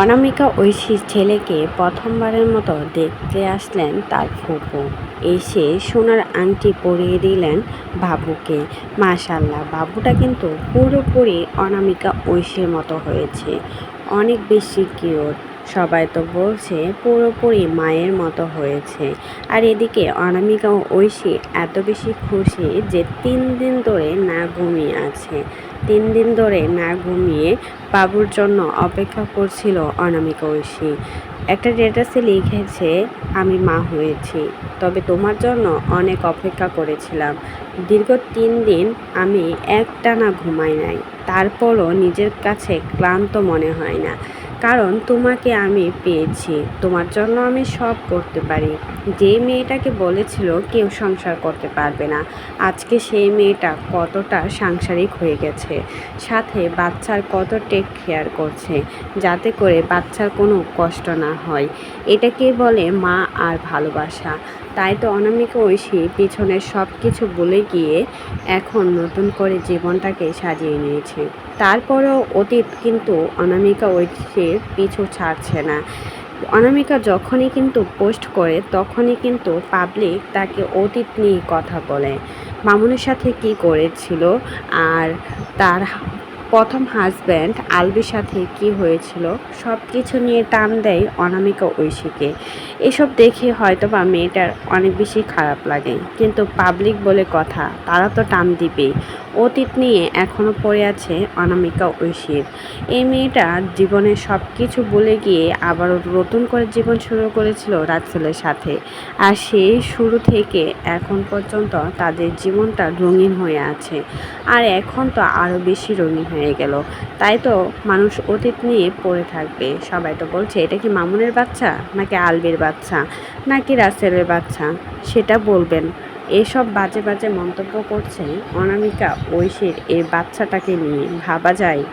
অনামিকা ঐশীর ছেলেকে প্রথমবারের মতো দেখতে আসলেন তার ফুপু। এসে সোনার আংটি পরিয়ে দিলেন বাবুকে। মাশাআল্লাহ, বাবুটা কিন্তু পুরোপুরি অনামিকা ঐশীর মতো হয়েছে, অনেক বেশি কিউট। সবাই তো বলছে পুরোপুরি মায়ের মতো হয়েছে। আর এদিকে অনামিকা ঐশী এত বেশি খুশি যে 3 দিন ধরে না ঘুমিয়ে আছে। 3 দিন ধরে না ঘুমিয়ে বাবুর জন্য অপেক্ষা করছিল অনামিকা ঐশী। একটা স্ট্যাটাসে লিখেছে, আমি মা হয়েছি, তবে তোমার জন্য অনেক অপেক্ষা করেছিলাম। দীর্ঘ 3 দিন আমি একটানা ঘুমাই নাই, তারপরও নিজের কাছে ক্লান্ত মনে হয় না, কারণ তোমাকে আমি পেয়েছি। তোমার জন্য আমি সব করতে পারি। যে মেয়েটাকে বলেছিল কেউ সংসার করতে পারবে না, আজকে সেই মেয়েটা কতটা সাংসারিক হয়ে গেছে, সাথে বাচ্চার কত টেক কেয়ার করছে, যাতে করে বাচ্চার কোনো কষ্ট না হয়। এটাকে বলে মা আর ভালোবাসা। তাই তো অনামিকা ঐশী পিছনের সব কিছু ভুলে গিয়ে এখন নতুন করে জীবনটাকে সাজিয়ে নিয়েছে। তারপরেও অতীত কিন্তু অনামিকা ঐশীর পিছু ছাড়ছে না। অনামিকা যখনই কিন্তু পোস্ট করে তখনই কিন্তু পাবলিক তাকে অতীত নিয়ে কথা বলে, মামুনের সাথে কি করেছিল, আর তার প্রথম হাজব্যান্ড আলবির সাথে কি হয়েছিল, সব কিছু নিয়ে টান দেয় অনামিকা ঐশীকে। এসব দেখে হয়তো বা মেয়েটার অনেক বেশি খারাপ লাগে, কিন্তু পাবলিক বলে কথা, তারা তো টান দিবেই। অতীত নিয়ে এখনও পড়ে আছে অনামিকা ঐশীর। এই মেয়েটা জীবনের সব কিছু ভুলে গিয়ে আবারও নতুন করে জীবন শুরু করেছিল রাসেলের সাথে। আর সেই শুরু থেকে এখন পর্যন্ত তাদের জীবনটা রঙিন হয়ে আছে, আর এখন তো আরও বেশি রঙিন হয়ে গেল। তাই তো মানুষ অতীত নিয়ে পড়ে থাকবে। সবাই তো বলছে এটা কি মামুনের বাচ্চা, নাকি আলবির বাচ্চা, নাকি রাসেলের বাচ্চা, সেটা বলবেন। এসব বাজে বাজে মন্তব্য করছে অনামিকা ঐশীর এই বাচ্চাটাকে নিয়ে, ভাবা যায়।